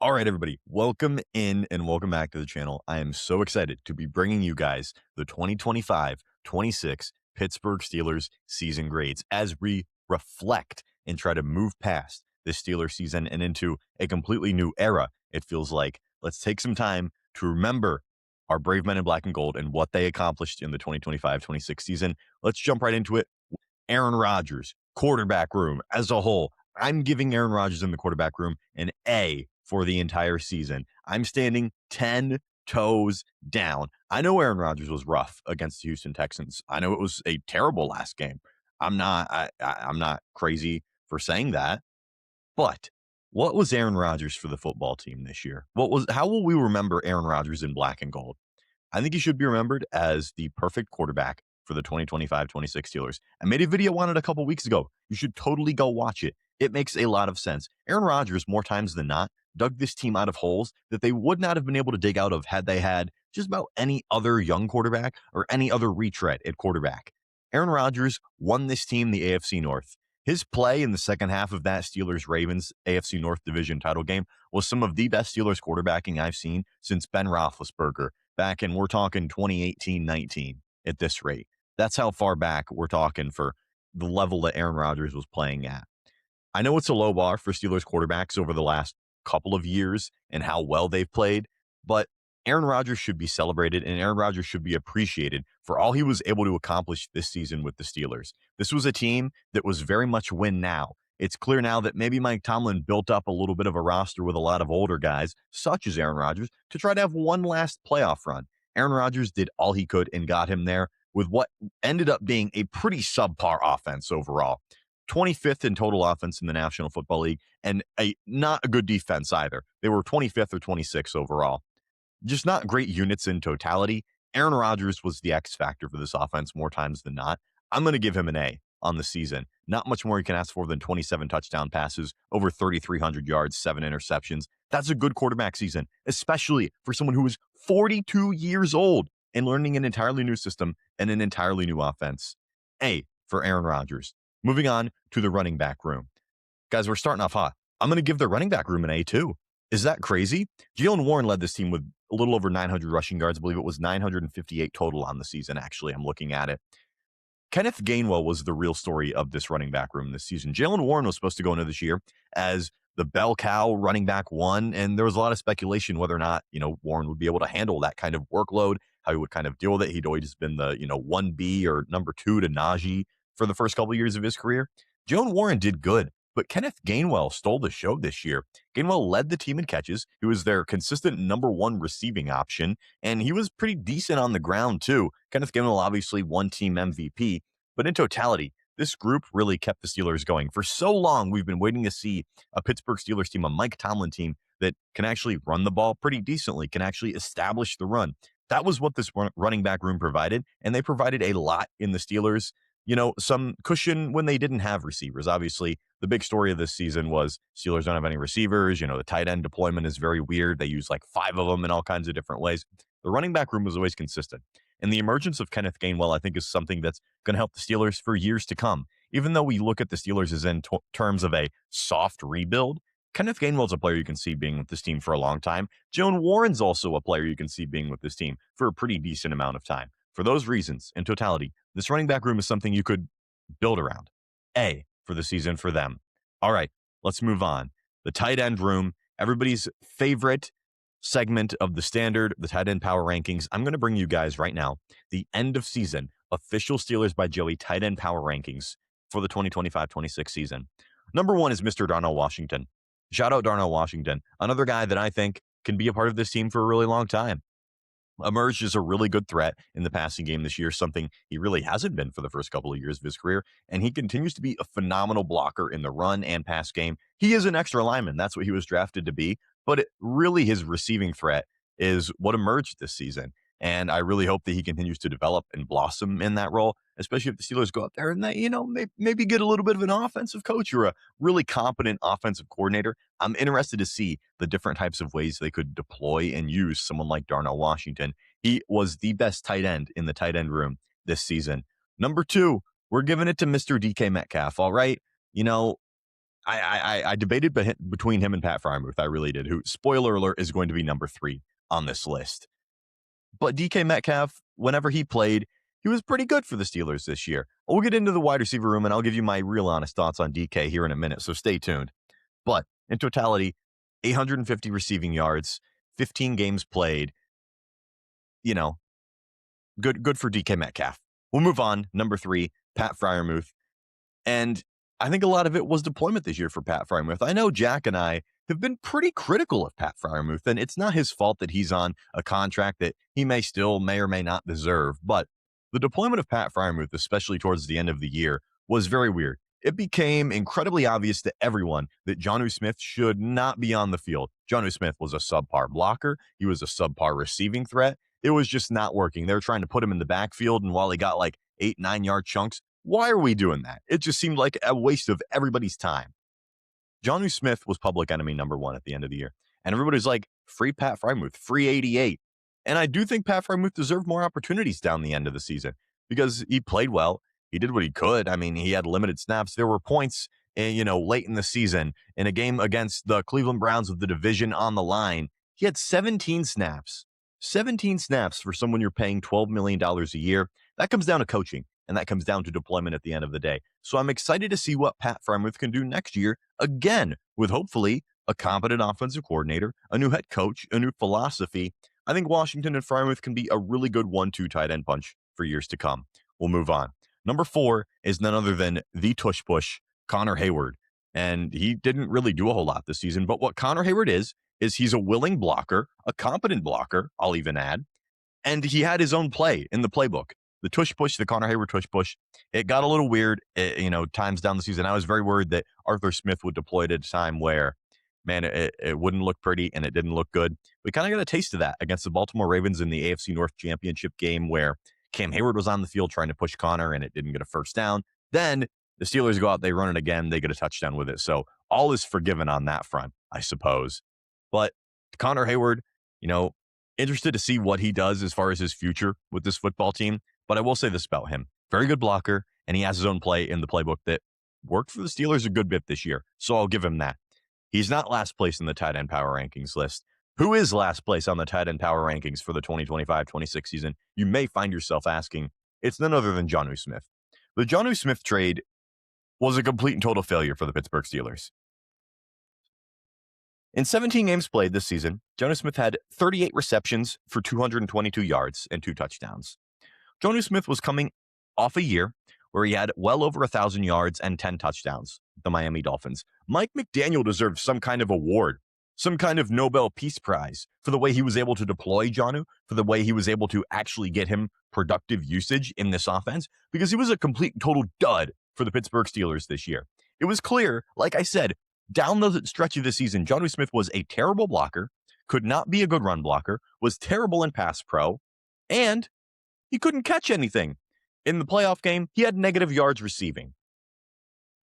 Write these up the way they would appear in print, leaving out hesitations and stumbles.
All right, everybody, welcome in and welcome back to the channel. I am so excited to be bringing you guys the 2025-26 Pittsburgh Steelers season grades as we reflect and try to move past this Steelers season and into a completely new era. It feels like let's take some time to remember our brave men in black and gold and what they accomplished in the 2025-26 season. Let's jump right into it. Aaron Rodgers, quarterback room as a whole. I'm giving Aaron Rodgers in the quarterback room an A for the entire season. I'm standing 10 toes down. I know Aaron Rodgers was rough against the Houston Texans. I know it was a terrible last game. I'm not crazy for saying that, but what was Aaron Rodgers for the football team this year? How will we remember Aaron Rodgers in black and gold? I think he should be remembered as the perfect quarterback for the 2025-26 Steelers. I made a video on it a couple weeks ago. You should totally go watch it. It makes a lot of sense. Aaron Rodgers, more times than not, dug this team out of holes that they would not have been able to dig out of had they had just about any other young quarterback or any other retread at quarterback. Aaron Rodgers won this team the AFC North. His play in the second half of that Steelers-Ravens AFC North Division title game was some of the best Steelers quarterbacking I've seen since Ben Roethlisberger back in, we're talking 2018-19 at this rate. That's how far back we're talking for the level that Aaron Rodgers was playing at. I know it's a low bar for Steelers quarterbacks over the last couple of years and how well they've played, but Aaron Rodgers should be celebrated and Aaron Rodgers should be appreciated for all he was able to accomplish this season with the Steelers. This was a team that was very much win now. It's clear now that maybe Mike Tomlin built up a little bit of a roster with a lot of older guys, such as Aaron Rodgers, to try to have one last playoff run. Aaron Rodgers did all he could and got him there with what ended up being a pretty subpar offense overall. 25th in total offense in the National Football League, and not a good defense either. They were 25th or 26th overall. Just not great units in totality. Aaron Rodgers was the X factor for this offense more times than not. I'm going to give him an A on the season. Not much more you can ask for than 27 touchdown passes, over 3,300 yards, 7 interceptions. That's a good quarterback season, especially for someone who is 42 years old and learning an entirely new system and an entirely new offense. A for Aaron Rodgers. Moving on to the running back room. Guys, we're starting off hot. I'm going to give the running back room an A too. Is that crazy? Jaylen Warren led this team with a little over 900 rushing yards. I believe it was 958 total on the season, actually. I'm looking at it. Kenneth Gainwell was the real story of this running back room this season. Jaylen Warren was supposed to go into this year as the bell cow running back one, and there was a lot of speculation whether or not, Warren would be able to handle that kind of workload, how he would kind of deal with it. He'd always been the, 1B or number 2 to Najee for the first couple of years of his career. Jaylen Warren did good, but Kenneth Gainwell stole the show this year. Gainwell led the team in catches. He was their consistent number 1 receiving option, and he was pretty decent on the ground too. Kenneth Gainwell obviously won team MVP, but in totality, this group really kept the Steelers going. For so long, we've been waiting to see a Pittsburgh Steelers team, a Mike Tomlin team that can actually run the ball pretty decently, can actually establish the run. That was what this running back room provided, and they provided a lot in the Steelers. Some cushion when they didn't have receivers. Obviously, the big story of this season was Steelers don't have any receivers. The tight end deployment is very weird. They use like 5 of them in all kinds of different ways. The running back room was always consistent. And the emergence of Kenneth Gainwell, I think, is something that's going to help the Steelers for years to come. Even though we look at the Steelers as in terms of a soft rebuild, Kenneth Gainwell's a player you can see being with this team for a long time. Jaylen Warren's also a player you can see being with this team for a pretty decent amount of time. For those reasons, in totality, this running back room is something you could build around. A for the season for them. All right, let's move on. The tight end room, everybody's favorite segment of the standard, the tight end power rankings. I'm going to bring you guys right now the end of season official Steelers by Joey tight end power rankings for the 2025-26 season. Number 1 is Mr. Darnell Washington. Shout out Darnell Washington, another guy that I think can be a part of this team for a really long time. Emerged as a really good threat in the passing game this year, something he really hasn't been for the first couple of years of his career, and he continues to be a phenomenal blocker in the run and pass game. He is an extra lineman. That's what he was drafted to be, but really his receiving threat is what emerged this season, and I really hope that he continues to develop and blossom in that role, especially if the Steelers go out there and they, maybe get a little bit of an offensive coach or a really competent offensive coordinator. I'm interested to see the different types of ways they could deploy and use someone like Darnell Washington. He was the best tight end in the tight end room this season. Number 2, we're giving it to Mr. DK Metcalf. All right. I debated between him and Pat Frymouth. I really did. Who, spoiler alert, is going to be number 3 on this list. But DK Metcalf, whenever he played, he was pretty good for the Steelers this year. We'll get into the wide receiver room, and I'll give you my real honest thoughts on DK here in a minute, so stay tuned. But in totality, 850 receiving yards, 15 games played. You know, good for DK Metcalf. We'll move on. Number 3, Pat Freiermuth. And I think a lot of it was deployment this year for Pat Freiermuth. I know Jack and I have been pretty critical of Pat Freiermuth, and it's not his fault that he's on a contract that he may or may not deserve. But the deployment of Pat Freiermuth, especially towards the end of the year, was very weird. It became incredibly obvious to everyone that Jonnu Smith should not be on the field. Jonnu Smith was a subpar blocker. He was a subpar receiving threat. It was just not working. They were trying to put him in the backfield, and while he got like 8-9 yard chunks, why are we doing that? It just seemed like a waste of everybody's time. Jonnu Smith was public enemy number 1 at the end of the year. And everybody's like, free Pat Freiermuth, free 88. And I do think Pat Freiermuth deserved more opportunities down the end of the season because he played well. He did what he could. I mean, he had limited snaps. There were points, late in the season in a game against the Cleveland Browns with the division on the line. He had 17 snaps. 17 snaps for someone you're paying $12 million a year. That comes down to coaching. And that comes down to deployment at the end of the day. So I'm excited to see what Pat Freiermuth can do next year, again, with hopefully a competent offensive coordinator, a new head coach, a new philosophy. I think Washington and Freiermuth can be a really good 1-2 tight end punch for years to come. We'll move on. Number 4 is none other than the tush push, Connor Hayward. And he didn't really do a whole lot this season. But what Connor Hayward is he's a willing blocker, a competent blocker, I'll even add. And he had his own play in the playbook. The tush push, the Connor Hayward tush push, it got a little weird, times down the season. I was very worried that Arthur Smith would deploy it at a time where, man, it wouldn't look pretty and it didn't look good. We kind of got a taste of that against the Baltimore Ravens in the AFC North Championship game where Cam Hayward was on the field trying to push Connor and it didn't get a first down. Then the Steelers go out, they run it again, they get a touchdown with it. So all is forgiven on that front, I suppose. But Connor Hayward, interested to see what he does as far as his future with this football team. But I will say this about him. Very good blocker, and he has his own play in the playbook that worked for the Steelers a good bit this year. So I'll give him that. He's not last place in the tight end power rankings list. Who is last place on the tight end power rankings for the 2025-26 season? You may find yourself asking. It's none other than Jonnu Smith. The Jonnu Smith trade was a complete and total failure for the Pittsburgh Steelers. In 17 games played this season, Jonnu Smith had 38 receptions for 222 yards and 2 touchdowns. Jonnu Smith was coming off a year where he had well over 1,000 yards and 10 touchdowns, the Miami Dolphins. Mike McDaniel deserves some kind of award, some kind of Nobel Peace Prize for the way he was able to deploy Jonnu, for the way he was able to actually get him productive usage in this offense, because he was a complete and total dud for the Pittsburgh Steelers this year. It was clear, like I said, down the stretch of the season, Jonnu Smith was a terrible blocker, could not be a good run blocker, was terrible in pass pro, and he couldn't catch anything. In the playoff game, he had negative yards receiving.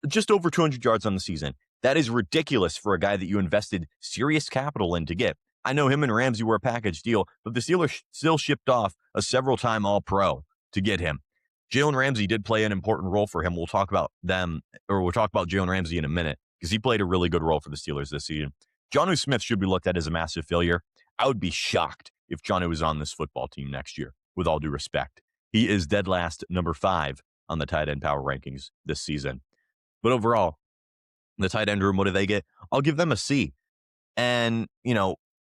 Just over 200 yards on the season. That is ridiculous for a guy that you invested serious capital in to get. I know him and Ramsey were a package deal, but the Steelers still shipped off a several-time All-Pro to get him. Jalen Ramsey did play an important role for him. We'll talk about Jalen Ramsey in a minute because he played a really good role for the Steelers this season. Jonnu Smith should be looked at as a massive failure. I would be shocked if Jonnu was on this football team next year. With all due respect, he is dead last, number 5 on the tight end power rankings this season. But overall, the tight end room, what do they get? I'll give them a C. And,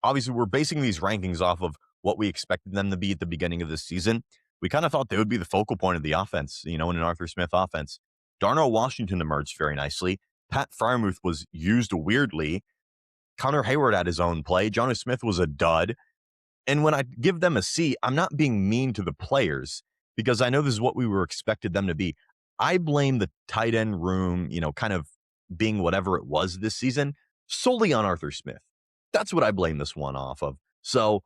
obviously we're basing these rankings off of what we expected them to be at the beginning of this season. We kind of thought they would be the focal point of the offense, in an Arthur Smith offense. Darnell Washington emerged very nicely. Pat Freiermuth was used weirdly. Connor Hayward had his own play. Jonnu Smith was a dud. And when I give them a C, I'm not being mean to the players because I know this is what we were expected them to be. I blame the tight end room, kind of being whatever it was this season, solely on Arthur Smith. That's what I blame this one off of. So,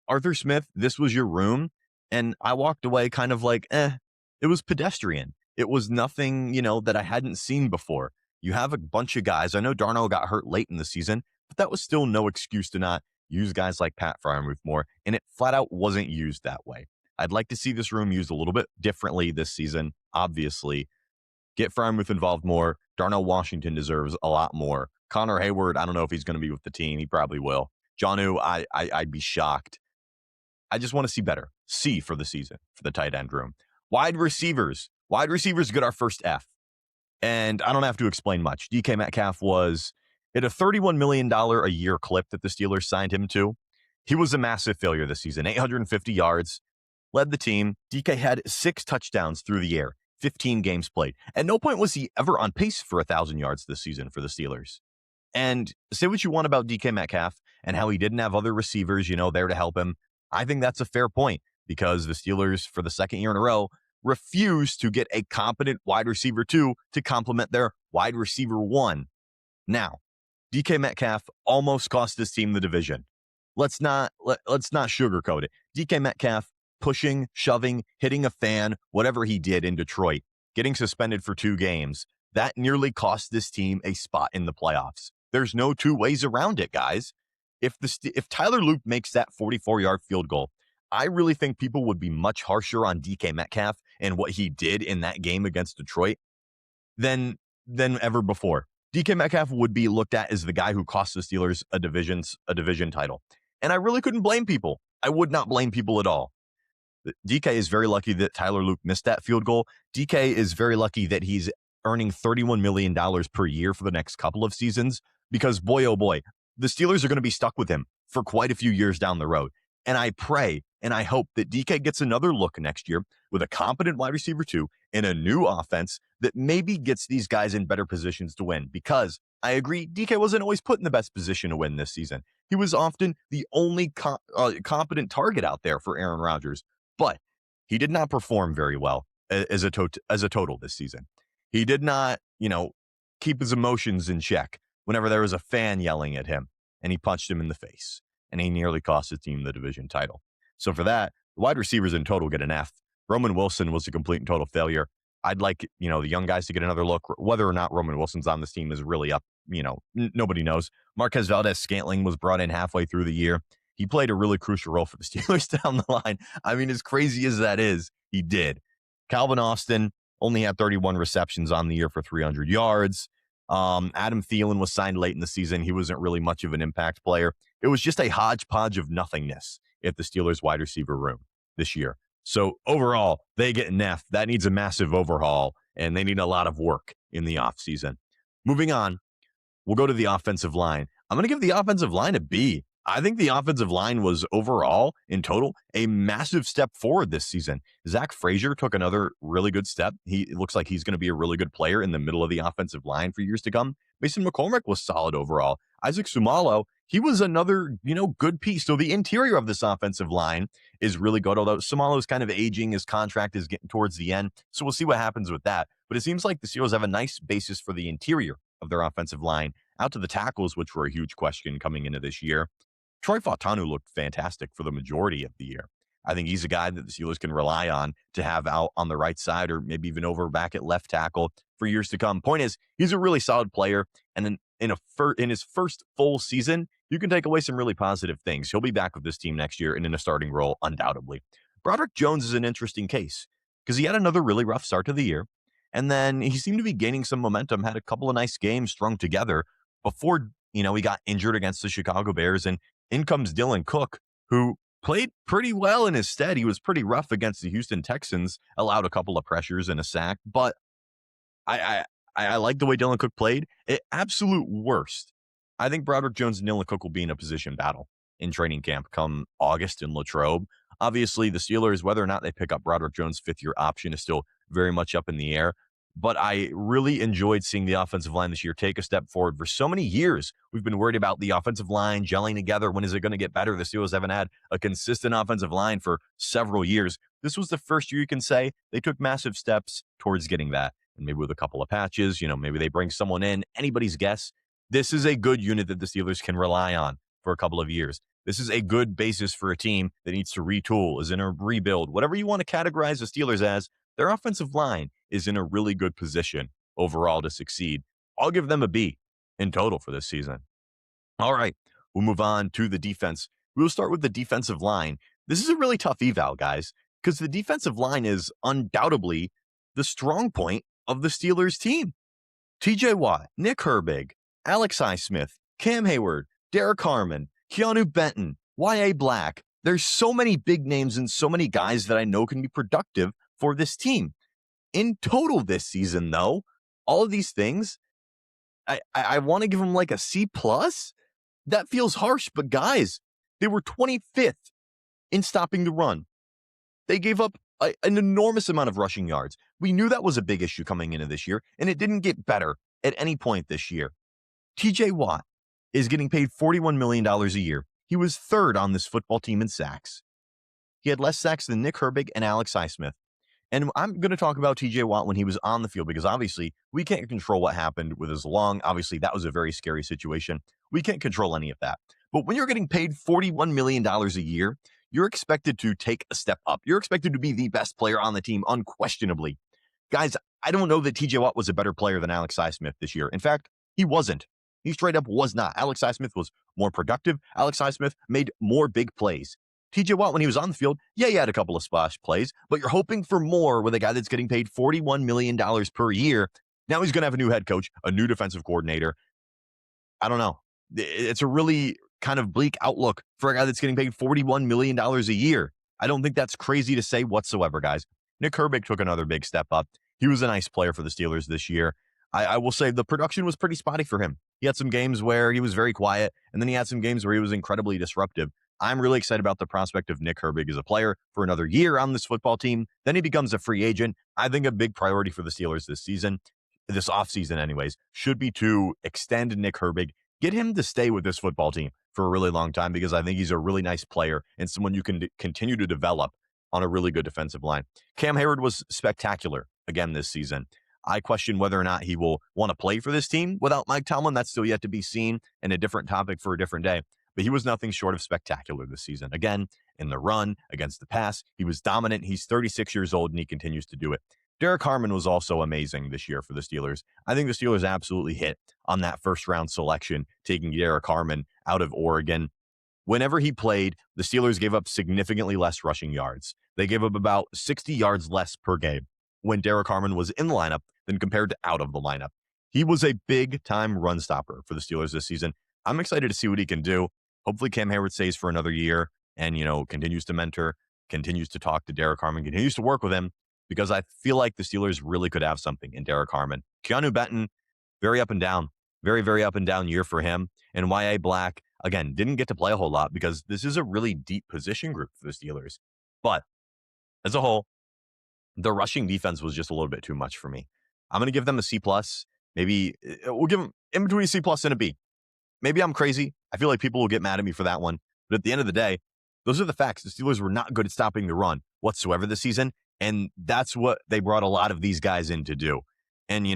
Arthur Smith, this was your room. And I walked away kind of like, it was pedestrian. It was nothing, that I hadn't seen before. You have a bunch of guys. I know Darnell got hurt late in the season, but that was still no excuse to not use guys like Pat Freiermuth more, and it flat out wasn't used that way. I'd like to see this room used a little bit differently this season, obviously. Get Freiermuth involved more. Darnell Washington deserves a lot more. Connor Hayward, I don't know if he's going to be with the team. He probably will. Jonnu, I'd be shocked. I just want to see better. C for the season for the tight end room. Wide receivers. Wide receivers get our first F. And I don't have to explain much. DK Metcalf was at a $31 million a year clip that the Steelers signed him to. He was a massive failure this season. 850 yards, led the team. DK had 6 touchdowns through the air, 15 games played. At no point was he ever on pace for 1,000 yards this season for the Steelers. And say what you want about DK Metcalf and how he didn't have other receivers, there to help him. I think that's a fair point because the Steelers, for the second year in a row, refused to get a competent wide receiver 2 to complement their wide receiver 1. Now, DK Metcalf almost cost this team the division. Let's not sugarcoat it. DK Metcalf pushing, shoving, hitting a fan, whatever he did in Detroit, getting suspended for 2 games, that nearly cost this team a spot in the playoffs. There's no two ways around it, guys. If Tyler Luke makes that 44-yard field goal, I really think people would be much harsher on DK Metcalf and what he did in that game against Detroit than ever before. DK Metcalf would be looked at as the guy who cost the Steelers a division title. And I really couldn't blame people. I would not blame people at all. DK is very lucky that Tyler Luke missed that field goal. DK is very lucky that he's earning $31 million per year for the next couple of seasons because, boy, oh boy, the Steelers are going to be stuck with him for quite a few years down the road. And I pray and I hope that DK gets another look next year with a competent wide receiver 2 in a new offense that maybe gets these guys in better positions to win. Because I agree, DK wasn't always put in the best position to win this season. He was often the only competent target out there for Aaron Rodgers. But he did not perform very well as a total this season. He did not, keep his emotions in check whenever there was a fan yelling at him and he punched him in the face and he nearly cost his team the division title. So for that, the wide receivers in total get an F. Roman Wilson was a complete and total failure. I'd like, the young guys to get another look. Whether or not Roman Wilson's on this team is really up, nobody knows. Marquez Valdez-Scantling was brought in halfway through the year. He played a really crucial role for the Steelers down the line. I mean, as crazy as that is, he did. Calvin Austin only had 31 receptions on the year for 300 yards. Adam Thielen was signed late in the season. He wasn't really much of an impact player. It was just a hodgepodge of nothingness at the Steelers wide receiver room this year. So overall, they get an F. That needs a massive overhaul, and they need a lot of work in the offseason. Moving on, we'll go to the offensive line. I'm going to give the offensive line a B. I think the offensive line was overall, in total, a massive step forward this season. Zach Frazier took another really good step. It looks like he's going to be a really good player in the middle of the offensive line for years to come. Mason McCormick was solid overall. Isaac Sumalo, he was another, good piece. So the interior of this offensive line is really good, although Sumalo's kind of aging. His contract is getting towards the end. So we'll see what happens with that. But it seems like the Steelers have a nice basis for the interior of their offensive line. Out to the tackles, which were a huge question coming into this year. Troy Fautanu looked fantastic for the majority of the year. I think he's a guy that the Steelers can rely on to have out on the right side or maybe even over back at left tackle for years to come. Point is, he's a really solid player. And in his first full season, you can take away some really positive things. He'll be back with this team next year and in a starting role, undoubtedly. Broderick Jones is an interesting case because he had another really rough start to the year. And then he seemed to be gaining some momentum, had a couple of nice games strung together before, he got injured against the Chicago Bears. And in comes Dylan Cook, who played pretty well in his stead. He was pretty rough against the Houston Texans, allowed a couple of pressures and a sack. But I like the way Dylan Cook played. At absolute worst, I think Broderick Jones and Dylan Cook will be in a position battle in training camp come August in Latrobe. Obviously, the Steelers, whether or not they pick up Broderick Jones' fifth-year option is still very much up in the air. But I really enjoyed seeing the offensive line this year take a step forward. For so many years, we've been worried about the offensive line gelling together. When is it going to get better? The Steelers haven't had a consistent offensive line for several years. This was the first year you can say they took massive steps towards getting that. And maybe with a couple of patches, maybe they bring someone in. Anybody's guess. This is a good unit that the Steelers can rely on for a couple of years. This is a good basis for a team that needs to retool, is in a rebuild. Whatever you want to categorize the Steelers as, their offensive line is in a really good position overall to succeed. I'll give them a B in total for this season. All right, we'll move on to the defense. We'll start with the defensive line. This is a really tough eval, guys, because the defensive line is undoubtedly the strong point of the Steelers team. TJ Watt, Nick Herbig, Alex Highsmith, Cam Hayward, Derek Harmon, Keanu Benton, Y.A. Black. There's so many big names and so many guys that I know can be productive for this team. In total this season, though, all of these things, I want to give them like a C+. That feels harsh, but guys, they were 25th in stopping the run. They gave up an enormous amount of rushing yards. We knew that was a big issue coming into this year, and it didn't get better at any point this year. TJ Watt is getting paid $41 million a year. He was third on this football team in sacks. He had less sacks than Nick Herbig and Alex Highsmith. And I'm going to talk about TJ Watt when he was on the field, because obviously we can't control what happened with his lung. Obviously, that was a very scary situation. We can't control any of that. But when you're getting paid $41 million a year, you're expected to take a step up. You're expected to be the best player on the team, unquestionably. Guys, I don't know that TJ Watt was a better player than Alex Highsmith this year. In fact, he wasn't. He straight up was not. Alex Highsmith was more productive. Alex Highsmith made more big plays. TJ Watt, when he was on the field, yeah, he had a couple of splash plays, but you're hoping for more with a guy that's getting paid $41 million per year. Now he's going to have a new head coach, a new defensive coordinator. I don't know. It's a really kind of bleak outlook for a guy that's getting paid $41 million a year. I don't think that's crazy to say whatsoever, guys. Nick Herbig took another big step up. He was a nice player for the Steelers this year. I will say the production was pretty spotty for him. He had some games where he was very quiet, and then he had some games where he was incredibly disruptive. I'm really excited about the prospect of Nick Herbig as a player for another year on this football team. Then he becomes a free agent. I think a big priority for the Steelers this season, this offseason anyways, should be to extend Nick Herbig, get him to stay with this football team for a really long time, because I think he's a really nice player and someone you can continue to develop on a really good defensive line. Cam Hayward was spectacular again this season. I question whether or not he will want to play for this team without Mike Tomlin. That's still yet to be seen, and a different topic for a different day. But he was nothing short of spectacular this season. Again, in the run, against the pass, he was dominant. He's 36 years old, and he continues to do it. Derek Harmon was also amazing this year for the Steelers. I think the Steelers absolutely hit on that first-round selection, taking Derek Harmon out of Oregon. Whenever he played, the Steelers gave up significantly less rushing yards. They gave up about 60 yards less per game when Derek Harmon was in the lineup than compared to out of the lineup. He was a big-time run stopper for the Steelers this season. I'm excited to see what he can do. Hopefully Cam Hayward stays for another year and, continues to mentor, continues to talk to Derek Harmon, continues to work with him, because I feel like the Steelers really could have something in Derek Harmon. Keanu Benton, very up and down, very, very up and down year for him. And Y.A. Black, again, didn't get to play a whole lot because this is a really deep position group for the Steelers. But as a whole, the rushing defense was just a little bit too much for me. I'm going to give them a C+. Maybe we'll give them in between a C+ and a B. Maybe I'm crazy. I feel like people will get mad at me for that one. But at the end of the day, those are the facts. The Steelers were not good at stopping the run whatsoever this season. And that's what they brought a lot of these guys in to do. And,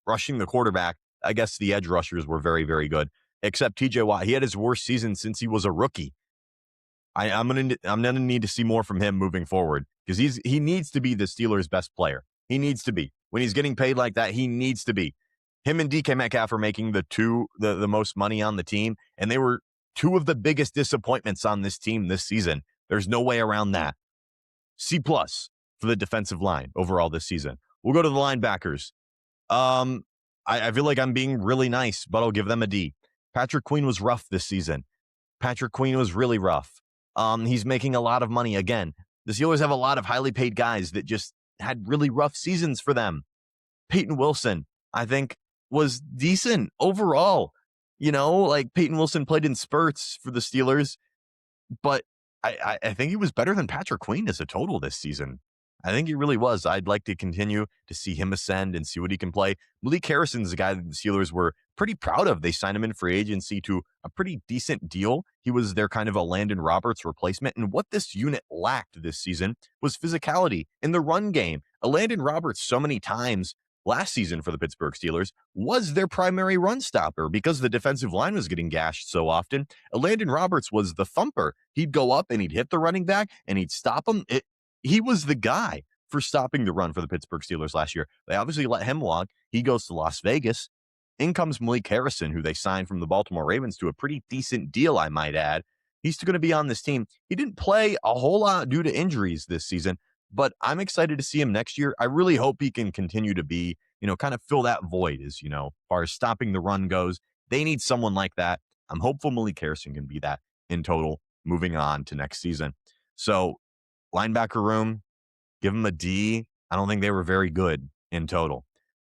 rushing the quarterback, I guess the edge rushers were very, very good. Except TJ Watt. He had his worst season since he was a rookie. I'm gonna need to see more from him moving forward, because he needs to be the Steelers' best player. He needs to be. When he's getting paid like that, he needs to be. Him and DK Metcalf are making the most money on the team, and they were two of the biggest disappointments on this team this season. There's no way around that. C+ for the defensive line overall this season. We'll go to the linebackers. I feel like I'm being really nice, but I'll give them a D. Patrick Queen was rough this season. Patrick Queen was really rough. He's making a lot of money again. The Steelers have a lot of highly paid guys that just had really rough seasons for them. Peyton Wilson, I think, was decent overall. Peyton Wilson played in spurts for the Steelers, but I think he was better than Patrick Queen as a total this season. I think he really was. I'd like to continue to see him ascend and see what he can play. Malik Harrison's a guy that the Steelers were pretty proud of. They signed him in free agency to a pretty decent deal. He was their kind of a Landon Roberts replacement. And what this unit lacked this season was physicality in the run game. Landon Roberts, so many times last season for the Pittsburgh Steelers, was their primary run stopper because the defensive line was getting gashed so often. Landon Roberts was the thumper. He'd go up and he'd hit the running back and he'd stop him. He was the guy for stopping the run for the Pittsburgh Steelers last year. They obviously let him walk. He goes to Las Vegas. In comes Malik Harrison, who they signed from the Baltimore Ravens to a pretty decent deal, I might add. He's going to be on this team. He didn't play a whole lot due to injuries this season, but I'm excited to see him next year. I really hope he can continue to be kind of fill that void as, far as stopping the run goes. They need someone like that. I'm hopeful Malik Harrison can be that in total moving on to next season. So linebacker room, give them a D. I don't think they were very good in total.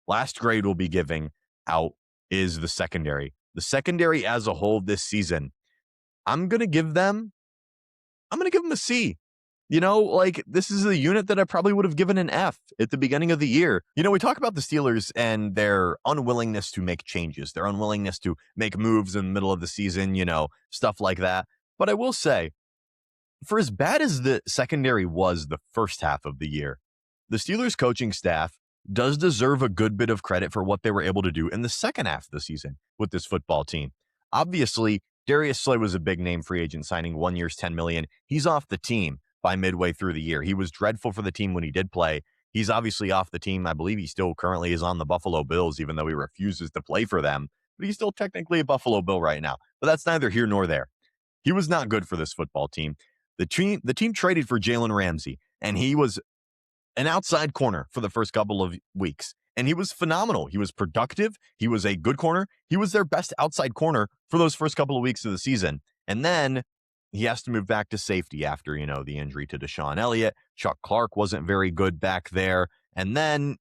Last grade we'll be giving out is the secondary. The secondary as a whole this season, I'm going to give them a C. This is a unit that I probably would have given an F at the beginning of the year. We talk about the Steelers and their unwillingness to make changes, their unwillingness to make moves in the middle of the season, stuff like that. But I will say, for as bad as the secondary was the first half of the year, the Steelers coaching staff does deserve a good bit of credit for what they were able to do in the second half of the season with this football team. Obviously, Darius Slay was a big name free agent signing 1 year's $10 million. He's off the team by midway through the year. He was dreadful for the team when he did play. He's obviously off the team. I believe he still currently is on the Buffalo Bills, even though he refuses to play for them. But he's still technically a Buffalo Bill right now. But that's neither here nor there. He was not good for this football team. The team traded for Jalen Ramsey, and he was an outside corner for the first couple of weeks. And he was phenomenal. He was productive. He was a good corner. He was their best outside corner for those first couple of weeks of the season. And then he has to move back to safety after, the injury to Deshaun Elliott. Chuck Clark wasn't very good back there. And then,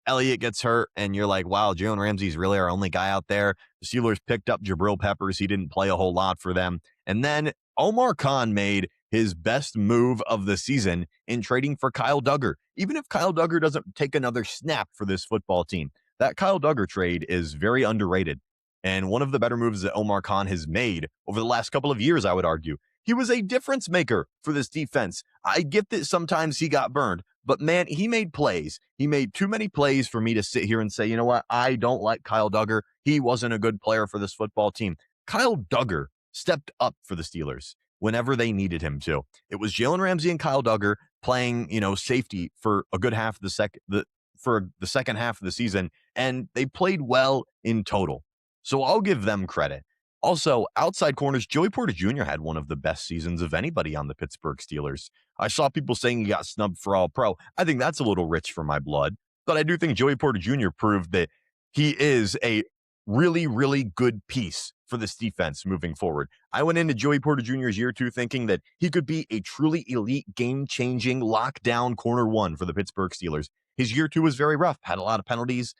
Elliott gets hurt and you're like, wow, Jalen Ramsey's really our only guy out there. The Steelers picked up Jabril Peppers. He didn't play a whole lot for them. And then Omar Khan made his best move of the season in trading for Kyle Duggar. Even if Kyle Duggar doesn't take another snap for this football team, that Kyle Duggar trade is very underrated. And one of the better moves that Omar Khan has made over the last couple of years, I would argue. He was a difference maker for this defense. I get that sometimes he got burned, but man, he made plays. He made too many plays for me to sit here and say, you know what? I don't like Kyle Duggar. He wasn't a good player for this football team. Kyle Duggar stepped up for the Steelers whenever they needed him to. It was Jalen Ramsey and Kyle Duggar playing, safety for a good half of the second half of the season, and they played well in total. So I'll give them credit. Also, outside corners, Joey Porter Jr. had one of the best seasons of anybody on the Pittsburgh Steelers. I saw people saying he got snubbed for All-Pro. I think that's a little rich for my blood, but I do think Joey Porter Jr. proved that he is a really, really good piece for this defense moving forward. I went into Joey Porter Jr.'s year 2 thinking that he could be a truly elite, game-changing, lockdown corner 1 for the Pittsburgh Steelers. His year 2 was very rough, had a lot of penalties,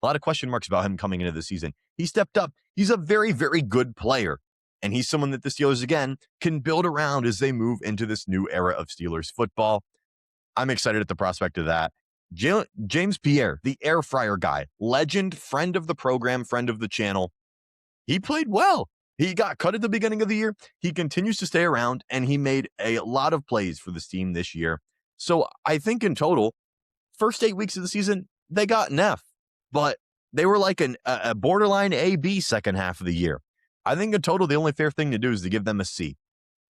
a lot of question marks about him coming into the season. He stepped up. He's a very, very good player. And he's someone that the Steelers, again, can build around as they move into this new era of Steelers football. I'm excited at the prospect of that. James Pierre, the air fryer guy, legend, friend of the program, friend of the channel. He played well. He got cut at the beginning of the year. He continues to stay around, and he made a lot of plays for this team this year. So I think in total, first 8 weeks of the season, they got an F. But they were like a borderline A-B second half of the year. I think in total, the only fair thing to do is to give them a C.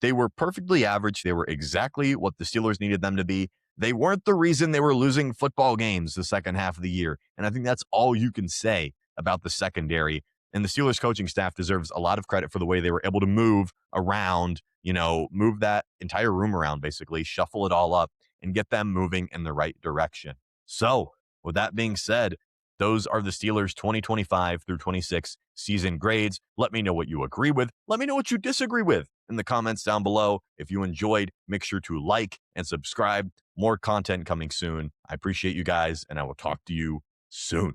They were perfectly average. They were exactly what the Steelers needed them to be. They weren't the reason they were losing football games the second half of the year. And I think that's all you can say about the secondary. And the Steelers coaching staff deserves a lot of credit for the way they were able to move around, move that entire room around, basically, shuffle it all up and get them moving in the right direction. So with that being said, those are the Steelers 2025 through 26 season grades. Let me know what you agree with. Let me know what you disagree with in the comments down below. If you enjoyed, make sure to like and subscribe. More content coming soon. I appreciate you guys, and I will talk to you soon.